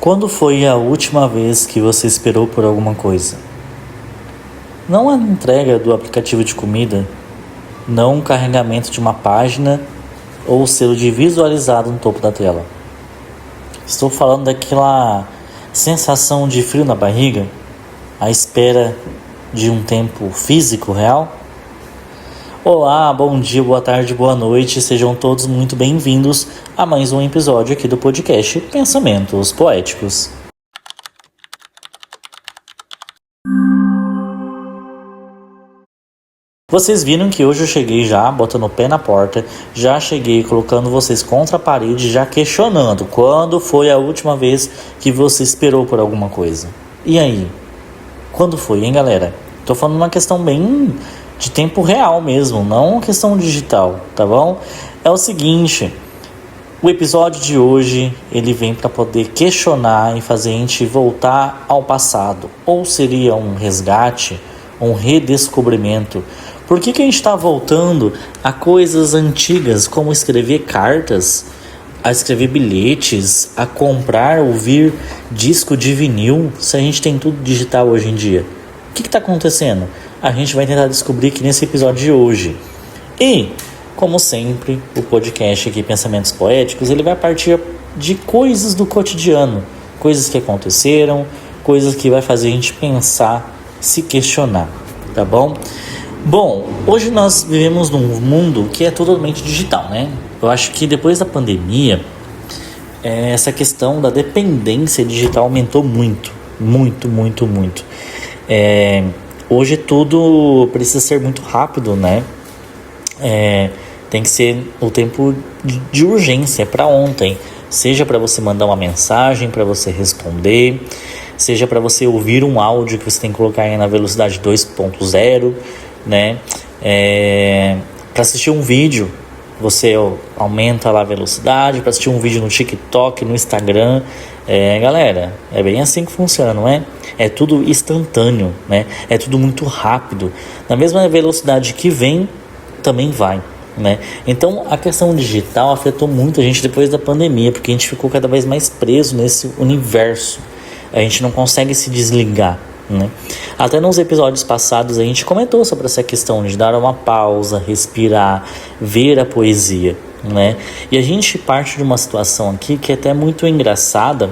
Quando foi a última vez que você esperou por alguma coisa? Não a entrega do aplicativo de comida, não o carregamento de uma página ou o selo de visualizado no topo da tela. Estou falando daquela sensação de frio na barriga, à espera de um tempo físico real. Olá, bom dia, boa tarde, boa noite, sejam todos muito bem-vindos a mais um episódio aqui do podcast Pensamentos Poéticos. Vocês viram que hoje eu cheguei já botando o pé na porta, já cheguei colocando vocês contra a parede, já questionando quando foi a última vez que você esperou por alguma coisa. E aí? Quando foi, hein, galera? Tô falando uma questão bem de tempo real mesmo, não uma questão digital, tá bom? É o seguinte, o episódio de hoje, ele vem para poder questionar e fazer a gente voltar ao passado. Ou seria um resgate, um redescobrimento. Por que a gente está voltando a coisas antigas, como escrever cartas, a escrever bilhetes, a comprar, ouvir disco de vinil, se a gente tem tudo digital hoje em dia? O que está acontecendo? A gente vai tentar descobrir aqui nesse episódio de hoje. E, como sempre, o podcast aqui, Pensamentos Poéticos, ele vai partir de coisas do cotidiano, coisas que aconteceram, coisas que vai fazer a gente pensar, se questionar, tá bom? Bom, hoje nós vivemos num mundo que é totalmente digital, né? Eu acho que depois da pandemia, essa questão da dependência digital aumentou muito. Hoje tudo precisa ser muito rápido, né? Tem que ser o tempo de urgência, para ontem. Seja para você mandar uma mensagem, para você responder, seja para você ouvir um áudio que você tem que colocar aí na velocidade 2.0, né? Para assistir um vídeo, você aumenta lá a velocidade. Para assistir um vídeo no TikTok, no Instagram, galera, é bem assim que funciona, não é? É tudo instantâneo, né? É tudo muito rápido. Na mesma velocidade que vem, também vai, né? Então a questão digital afetou muito a gente depois da pandemia, porque a gente ficou cada vez mais preso nesse universo. A gente não consegue se desligar, né? Até nos episódios passados a gente comentou sobre essa questão de dar uma pausa, respirar, ver a poesia, né? E a gente parte de uma situação aqui que é até muito engraçada,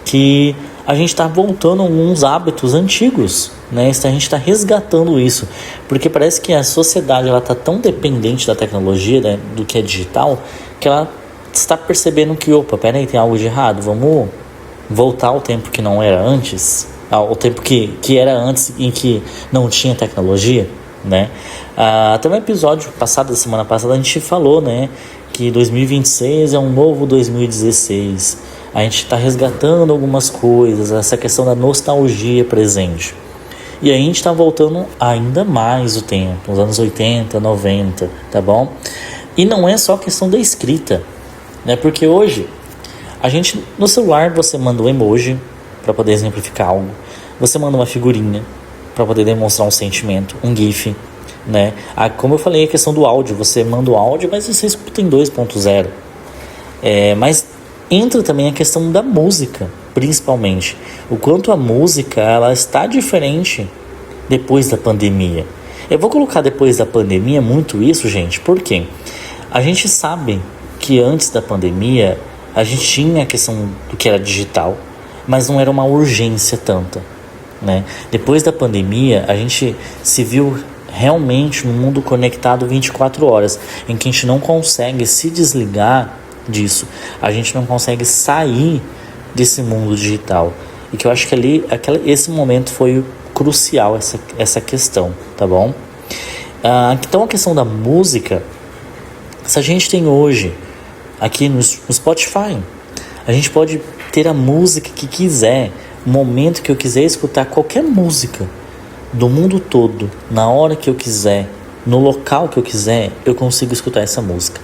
que a gente está voltando a alguns hábitos antigos, né? A gente está resgatando isso, porque parece que a sociedade está tão dependente da tecnologia, né, do que é digital, que ela está percebendo que, opa, peraí, tem algo de errado, vamos voltar ao tempo que não era antes, ao tempo que era antes, em que não tinha tecnologia, né? Até no episódio passado, da semana passada, a gente falou, né, que 2026 é um novo 2016. A gente está resgatando algumas coisas, essa questão da nostalgia presente. E aí a gente está voltando ainda mais o tempo, nos anos 80, 90, tá bom? E não é só questão da escrita, né? Porque hoje, a gente, no celular, você manda um emoji para poder exemplificar algo. Você manda uma figurinha para poder demonstrar um sentimento, um GIF, né? Como eu falei, a questão do áudio, você manda o áudio, mas você escuta em 2.0. Mas entra também a questão da música, principalmente. O quanto a música ela está diferente depois da pandemia. Eu vou colocar depois da pandemia muito isso, gente, porque a gente sabe que antes da pandemia a gente tinha a questão do que era digital, mas não era uma urgência tanta, né? Depois da pandemia a gente se viu realmente num mundo conectado 24 horas, em que a gente não consegue se desligar disso, a gente não consegue sair desse mundo digital, e que eu acho que esse momento foi crucial, essa questão, tá bom? Então a questão da música, se a gente tem hoje aqui no Spotify, a gente pode ter a música que quiser, o momento que eu quiser escutar qualquer música do mundo todo, na hora que eu quiser, no local que eu quiser, eu consigo escutar essa música.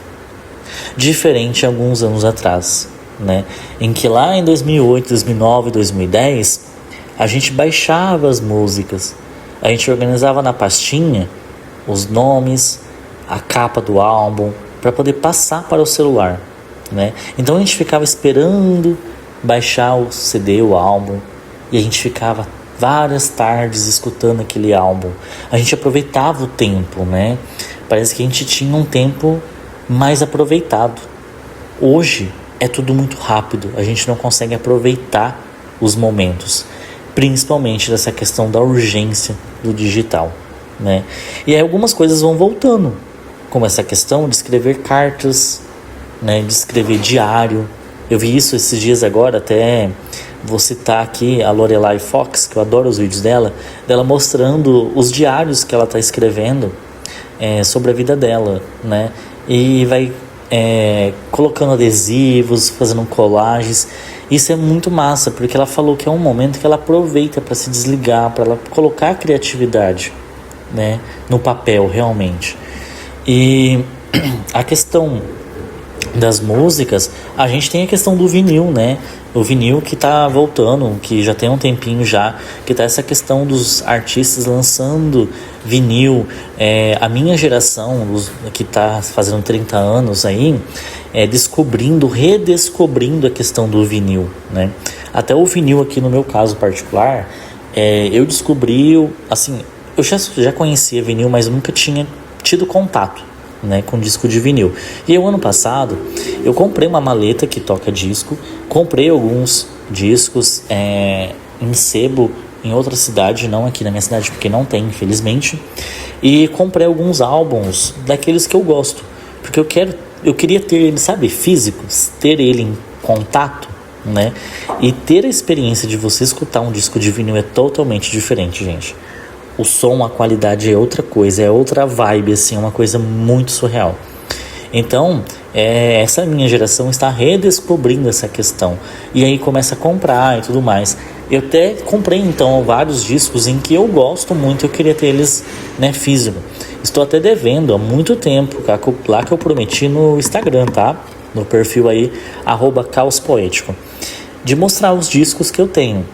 Diferente alguns anos atrás, né? Em que lá em 2008, 2009, 2010, a gente baixava as músicas, a gente organizava na pastinha os nomes, a capa do álbum, para poder passar para o celular, né? Então a gente ficava esperando baixar o CD, o álbum, e a gente ficava várias tardes escutando aquele álbum. A gente aproveitava o tempo, né? Parece que a gente tinha um tempo mais aproveitado. Hoje é tudo muito rápido, a gente não consegue aproveitar os momentos, principalmente dessa questão da urgência do digital, né? E aí algumas coisas vão voltando, como essa questão de escrever cartas, né? De escrever diário. Eu vi isso esses dias agora, até vou citar aqui a Lorelai Fox, que eu adoro os vídeos dela mostrando os diários que ela está escrevendo sobre a vida dela, né? E vai colocando adesivos, fazendo colagens. Isso é muito massa, porque ela falou que é um momento que ela aproveita para se desligar, para ela colocar a criatividade, né, no papel realmente. E a questão das músicas, a gente tem a questão do vinil, né? O vinil que tá voltando, que já tem um tempinho já, que tá essa questão dos artistas lançando vinil. A minha geração, que tá fazendo 30 anos aí, redescobrindo a questão do vinil, né? Até o vinil aqui no meu caso particular, eu descobri, assim, eu já conhecia vinil, mas nunca tinha tido contato, né, com disco de vinil. E o ano passado eu comprei uma maleta que toca disco, comprei alguns discos em sebo em outra cidade, não aqui na minha cidade porque não tem, infelizmente, e comprei alguns álbuns daqueles que eu gosto, porque eu queria ter ele, sabe, físicos, ter ele em contato, né? E ter a experiência de você escutar um disco de vinil é totalmente diferente, gente. O som, a qualidade é outra coisa, é outra vibe, assim, é uma coisa muito surreal. Então, essa minha geração está redescobrindo essa questão. E aí começa a comprar e tudo mais. Eu até comprei, então, vários discos em que eu gosto muito, eu queria ter eles, né, físico. Estou até devendo há muito tempo, lá que eu prometi no Instagram, tá? No perfil aí, @caospoético, de mostrar os discos que eu tenho.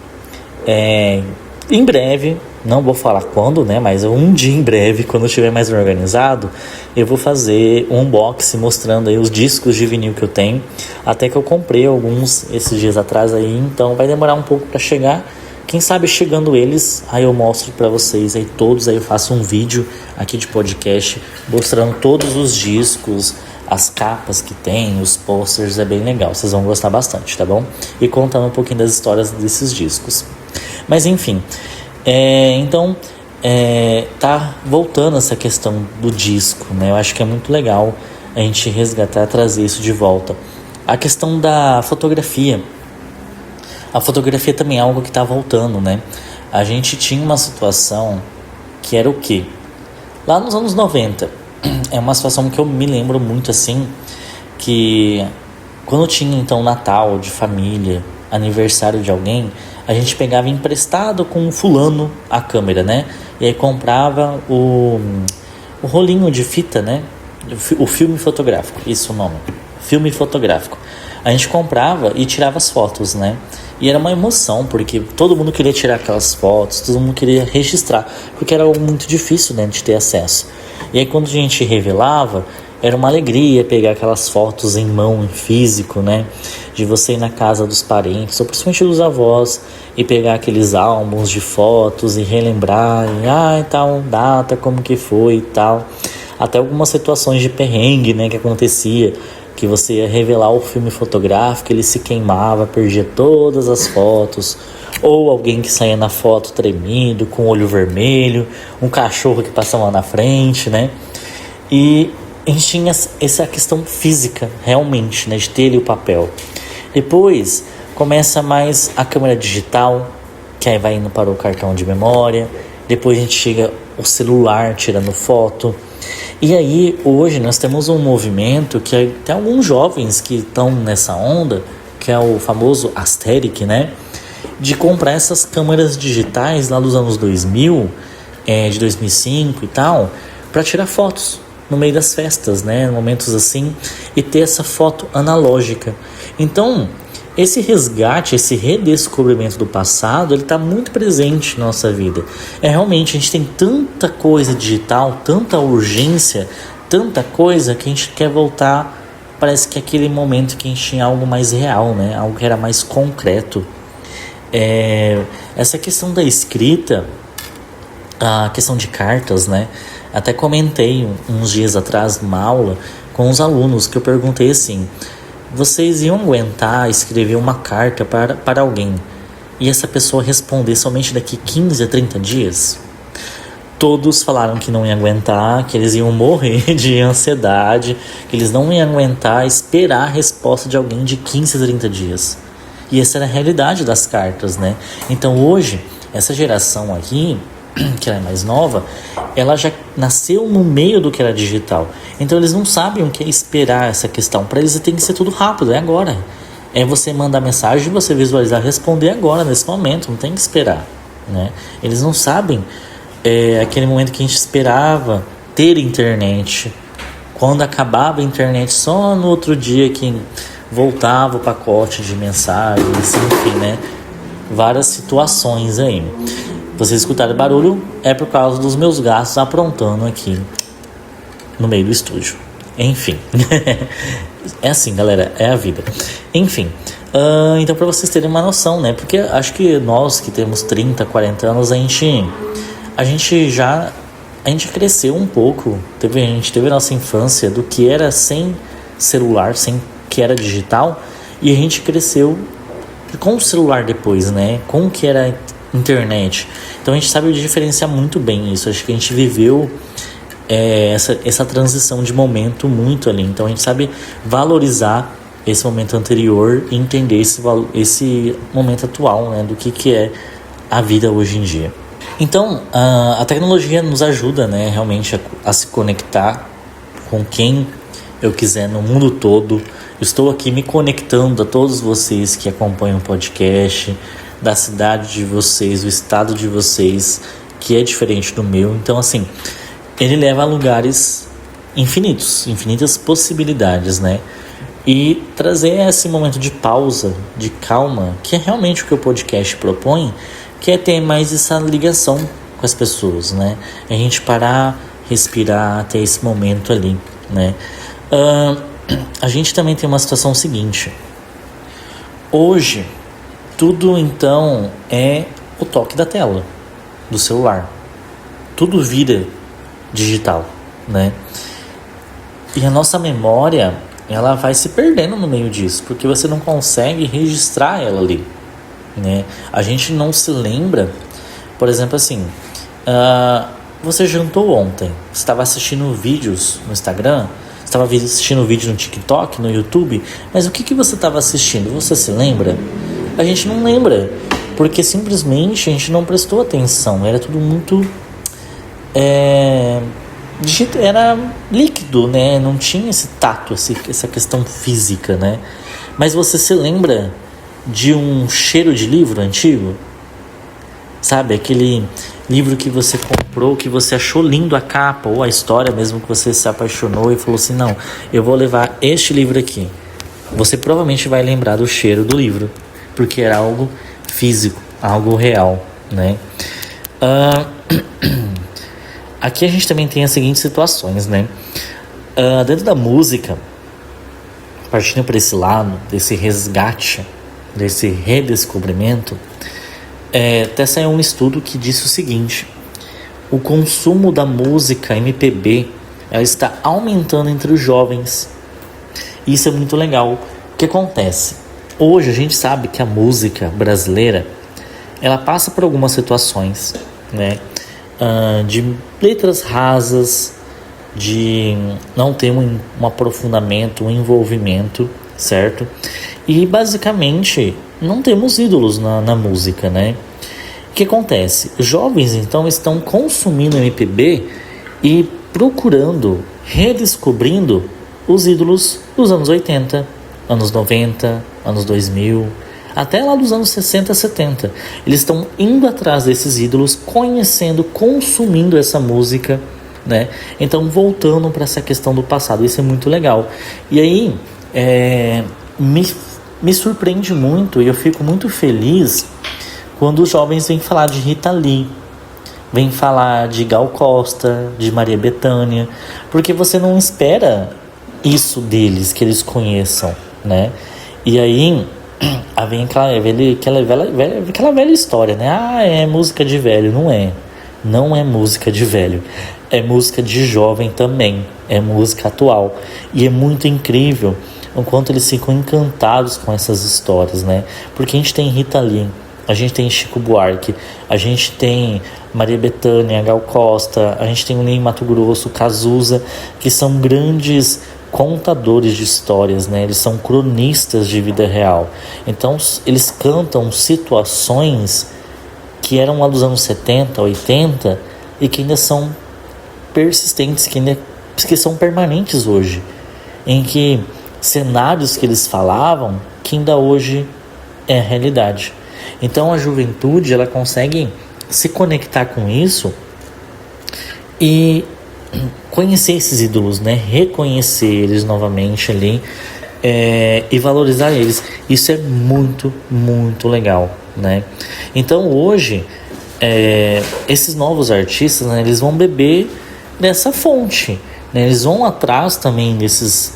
Em breve, não vou falar quando, né? Mas um dia em breve, quando eu estiver mais organizado, eu vou fazer um unboxing mostrando aí os discos de vinil que eu tenho. Até que eu comprei alguns esses dias atrás aí, então vai demorar um pouco para chegar. Quem sabe chegando eles, aí eu mostro para vocês aí todos, aí eu faço um vídeo aqui de podcast mostrando todos os discos, as capas que tem, os posters, é bem legal, vocês vão gostar bastante, tá bom? E contando um pouquinho das histórias desses discos. Mas enfim, então tá voltando essa questão do disco, né? Eu acho que é muito legal a gente resgatar, trazer isso de volta. A questão da fotografia. A fotografia também é algo que tá voltando, né? A gente tinha uma situação que era o quê? Lá nos anos 90, é uma situação que eu me lembro muito assim, que quando tinha então Natal de família, aniversário de alguém, a gente pegava emprestado com fulano a câmera, né? E aí comprava o rolinho de fita, né? O filme fotográfico, isso o nome. Filme fotográfico. A gente comprava e tirava as fotos, né? E era uma emoção, porque todo mundo queria tirar aquelas fotos, todo mundo queria registrar, porque era algo muito difícil, né, de ter acesso. E aí quando a gente revelava, era uma alegria pegar aquelas fotos em mão, em físico, né? De você ir na casa dos parentes, ou principalmente dos avós, e pegar aqueles álbuns de fotos e relembrar, e tal data, como que foi e tal. Até algumas situações de perrengue, né, que acontecia, que você ia revelar o filme fotográfico, ele se queimava, perdia todas as fotos, ou alguém que saía na foto tremido, com o olho vermelho, um cachorro que passava na frente, né? E a gente tinha essa questão física, realmente, né, de ter ali o papel. Depois começa mais a câmera digital, que aí vai indo para o cartão de memória. Depois a gente chega o celular tirando foto. E aí hoje nós temos um movimento que tem alguns jovens que estão nessa onda, que é o famoso aesthetic, né? De comprar essas câmeras digitais lá dos anos 2000, de 2005 e tal, para tirar fotos no meio das festas, né? Momentos assim, e ter essa foto analógica. Então, esse resgate, esse redescobrimento do passado, ele está muito presente na nossa vida. Realmente, a gente tem tanta coisa digital, tanta urgência, tanta coisa que a gente quer voltar parece que é aquele momento que a gente tinha algo mais real, né? Algo que era mais concreto. Essa questão da escrita, a questão de cartas, né? Até comentei uns dias atrás numa aula com os alunos que eu perguntei assim: vocês iam aguentar escrever uma carta para alguém e essa pessoa responder somente daqui 15 a 30 dias? Todos falaram que não iam aguentar, que eles iam morrer de ansiedade, que eles não iam aguentar esperar a resposta de alguém de 15 a 30 dias. E essa era a realidade das cartas, né? Então hoje, essa geração aqui, que ela é mais nova, ela já nasceu no meio do que era digital. Então eles não sabem o que é esperar essa questão. Para eles tem que ser tudo rápido, é agora. É você mandar mensagem, você visualizar, responder agora, nesse momento, não tem que esperar, né? Eles não sabem aquele momento que a gente esperava ter internet. Quando acabava a internet, só no outro dia que voltava o pacote de mensagens, enfim, né? Várias situações aí. Vocês escutaram barulho, é por causa dos meus gatos aprontando aqui no meio do estúdio. Enfim, é assim, galera, é a vida. Enfim, então para vocês terem uma noção, né? Porque acho que nós que temos 30, 40 anos, a gente cresceu um pouco. A gente teve a nossa infância do que era sem celular, sem que era digital, e a gente cresceu com o celular depois, né? Com o que era internet. Então a gente sabe diferenciar muito bem isso. Acho que a gente viveu essa transição de momento muito ali. Então a gente sabe valorizar esse momento anterior e entender esse momento atual, né? Do que é a vida hoje em dia. Então a tecnologia nos ajuda, né? Realmente a se conectar com quem eu quiser no mundo todo. Estou aqui me conectando a todos vocês que acompanham o podcast, da cidade de vocês, do estado de vocês, que é diferente do meu. Então, assim, ele leva a lugares infinitas possibilidades, né? E trazer esse momento de pausa, de calma, que é realmente o que o podcast propõe, que é ter mais essa ligação com as pessoas, né? A gente parar, respirar, ter esse momento ali, né? A gente também tem uma situação seguinte. Hoje, tudo então é o toque da tela do celular. Tudo vira digital, né? E a nossa memória, ela vai se perdendo no meio disso, porque você não consegue registrar ela ali, né? A gente não se lembra, por exemplo, assim, você jantou ontem, você estava assistindo vídeos no Instagram, estava assistindo vídeo no TikTok, no YouTube, mas o que você estava assistindo? Você se lembra? A gente não lembra, porque simplesmente a gente não prestou atenção. Era tudo muito era líquido, né? Não tinha esse tato, essa questão física, né? Mas você se lembra de um cheiro de livro antigo? Sabe, aquele livro que você comprou, que você achou lindo a capa, ou a história mesmo, que você se apaixonou e falou assim: não, eu vou levar este livro aqui. Você provavelmente vai lembrar do cheiro do livro, porque era algo físico, algo real, né? Aqui a gente também tem as seguintes situações, né? Dentro da música, partindo para esse lado, desse resgate, desse redescobrimento, até saiu um estudo que disse o seguinte: o consumo da música MPB, ela está aumentando entre os jovens. Isso é muito legal. O que acontece? Hoje a gente sabe que a música brasileira, ela passa por algumas situações, né? De letras rasas, de não ter um aprofundamento, um envolvimento, certo? E basicamente não temos ídolos na música, né? O que acontece? Os jovens então estão consumindo MPB e procurando, redescobrindo os ídolos dos anos 80, anos 90, anos 2000, até lá dos anos 60, 70. Eles estão indo atrás desses ídolos, conhecendo, consumindo essa música, né? Então voltando para essa questão do passado, isso é muito legal. E aí me surpreende muito e eu fico muito feliz quando os jovens vêm falar de Rita Lee, vêm falar de Gal Costa, de Maria Bethânia, porque você não espera isso deles, que eles conheçam, né? E aí vem aquela velha história, né? É música de velho. Não é. Não é música de velho. É música de jovem também. É música atual. E é muito incrível o quanto eles ficam encantados com essas histórias, né? Porque a gente tem Rita Lee, a gente tem Chico Buarque, a gente tem Maria Bethânia, Gal Costa, a gente tem o Ney Matogrosso, Cazuza, que são grandes contadores de histórias, né? Eles são cronistas de vida real. Então, eles cantam situações que eram lá dos anos 70, 80 e que ainda são persistentes, que são permanentes hoje. Em que cenários que eles falavam que ainda hoje é a realidade. Então, a juventude, ela consegue se conectar com isso e conhecer esses ídolos, né? Reconhecer eles novamente ali e valorizar eles. Isso é muito, muito legal, né? Então hoje esses novos artistas, né, eles vão beber dessa fonte, né? Eles vão atrás também desses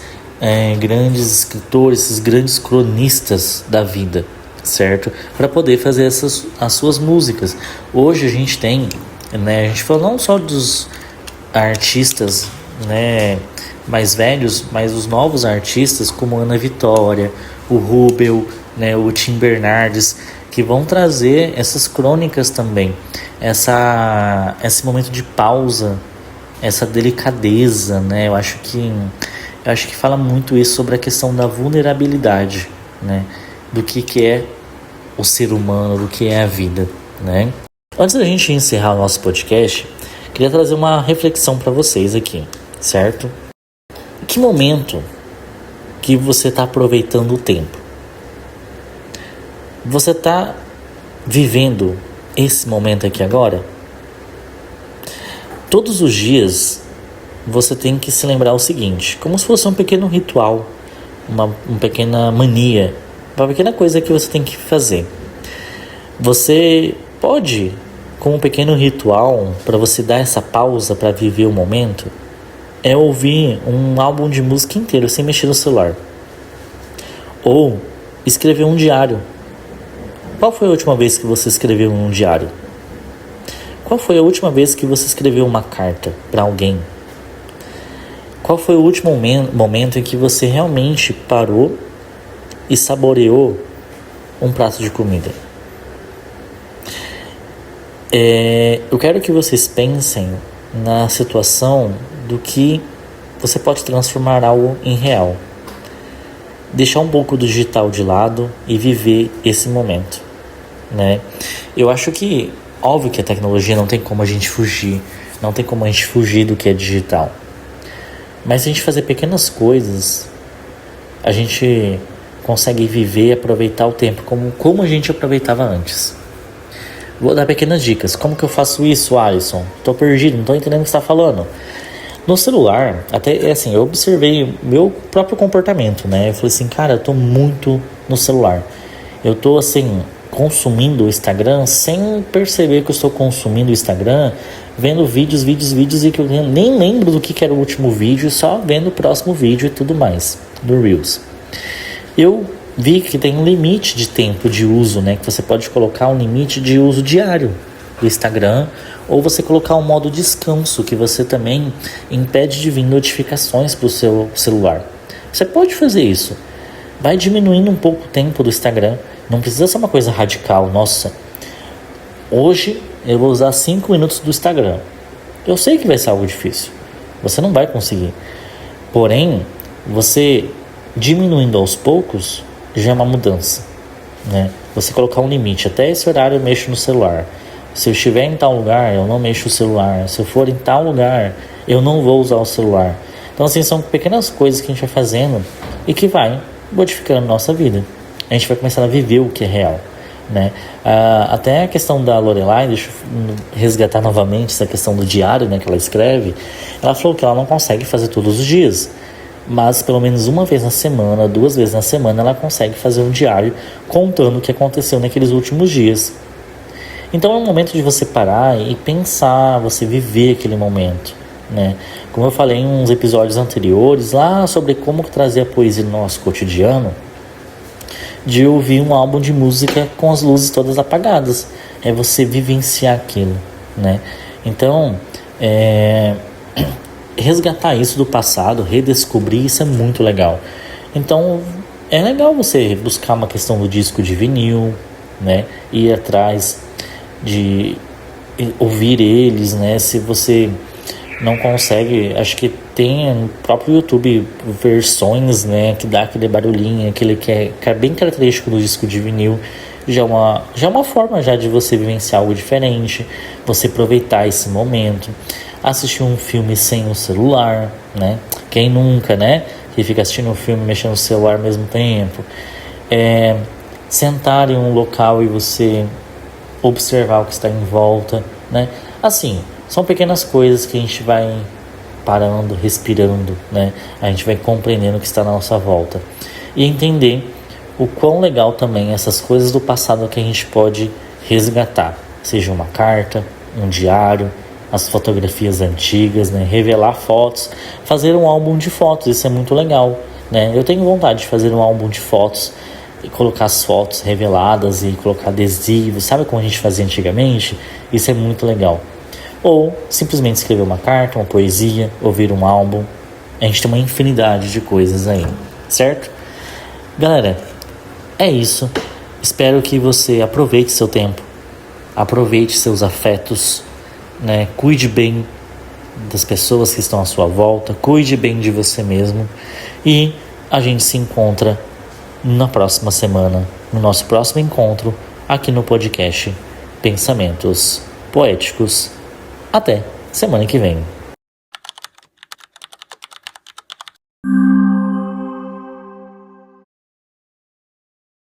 grandes escritores, esses grandes cronistas da vida, certo? Para poder fazer as suas músicas. Hoje a gente tem, né, a gente fala não só dos artistas, né, mais velhos, mas os novos artistas como Ana Vitória, o Rubel, né, o Tim Bernardes, que vão trazer essas crônicas também, esse momento de pausa, essa delicadeza, né? Eu acho que fala muito isso sobre a questão da vulnerabilidade, né, do que é o ser humano, do que é a vida, né? Antes da gente encerrar o nosso podcast, queria trazer uma reflexão para vocês aqui, certo? Em que momento que você está aproveitando o tempo? Você está vivendo esse momento aqui agora? Todos os dias você tem que se lembrar o seguinte, como se fosse um pequeno ritual, uma pequena mania, uma pequena coisa que você tem que fazer. Você pode, como um pequeno ritual, para você dar essa pausa para viver o momento, é ouvir um álbum de música inteiro sem mexer no celular. Ou escrever um diário. Qual foi a última vez que você escreveu um diário? Qual foi a última vez que você escreveu uma carta para alguém? Qual foi o último momento em que você realmente parou e saboreou um prato de comida? Eu quero que vocês pensem na situação do que você pode transformar algo em real. Deixar um pouco do digital de lado e viver esse momento, né? Eu acho que, óbvio que a tecnologia não tem como a gente fugir, não tem como a gente fugir do que é digital. Mas se a gente fazer pequenas coisas, a gente consegue viver e aproveitar o tempo como a gente aproveitava antes. Vou dar pequenas dicas. Como que eu faço isso, Alisson? Tô perdido, não tô entendendo o que você tá falando. No celular, até assim, eu observei meu próprio comportamento, né? Eu falei assim, cara, eu tô muito no celular. Eu tô assim, consumindo o Instagram sem perceber que eu estou consumindo o Instagram, vendo vídeos e que eu nem lembro do que era o último vídeo, só vendo o próximo vídeo e tudo mais, do Reels. Eu vi que tem um limite de tempo de uso, né? Que você pode colocar um limite de uso diário do Instagram, ou você colocar um modo descanso, que você também impede de vir notificações para o seu celular. Você pode fazer isso. Vai diminuindo um pouco o tempo do Instagram. Não precisa ser uma coisa radical. Nossa, hoje eu vou usar 5 minutos do Instagram. Eu sei que vai ser algo difícil. Você não vai conseguir. Porém, você diminuindo aos poucos já é uma mudança, né? Você colocar um limite. Até esse horário eu mexo no celular. Se eu estiver em tal lugar, eu não mexo o celular. Se eu for em tal lugar, eu não vou usar o celular. Então, assim, são pequenas coisas que a gente vai fazendo e que vai modificando a nossa vida. A gente vai começar a viver o que é real, né? Até a questão da Lorelai, deixa eu resgatar novamente essa questão do diário, né, que ela escreve. Ela falou que ela não consegue fazer todos os dias, mas pelo menos uma vez na semana, 2 vezes na semana, ela consegue fazer um diário contando o que aconteceu naqueles últimos dias. Então é um momento de você parar e pensar, você viver aquele momento, né? Como eu falei em uns episódios anteriores lá sobre como trazer a poesia no nosso cotidiano, de ouvir um álbum de música com as luzes todas apagadas, é você vivenciar aquilo, né? Então, resgatar isso do passado, redescobrir, isso é muito legal. Então, é legal você buscar uma questão do disco de vinil, né? Ir atrás de ouvir eles, né? Se você não consegue, acho que tem no próprio YouTube versões, né? Que dá aquele barulhinho, aquele que é bem característico do disco de vinil. Já é uma forma já de você vivenciar algo diferente, você aproveitar esse momento, assistir um filme sem o celular, né? Quem nunca, né? Que fica assistindo um filme mexendo no celular ao mesmo tempo. Sentar em um local e você observar o que está em volta, né? Assim, são pequenas coisas que a gente vai parando, respirando, né? A gente vai compreendendo o que está na nossa volta e entender o quão legal também essas coisas do passado que a gente pode resgatar, seja uma carta, um diário, as fotografias antigas, né? Revelar fotos, fazer um álbum de fotos, isso é muito legal, né? Eu tenho vontade de fazer um álbum de fotos e colocar as fotos reveladas e colocar adesivos, sabe como a gente fazia antigamente? Isso é muito legal. Ou simplesmente escrever uma carta, uma poesia, ouvir um álbum. A gente tem uma infinidade de coisas aí, certo? Galera, é isso. Espero que você aproveite seu tempo, aproveite seus afetos, né? Cuide bem das pessoas que estão à sua volta, cuide bem de você mesmo e a gente se encontra na próxima semana, no nosso próximo encontro aqui no podcast Pensamentos Poéticos. Até semana que vem.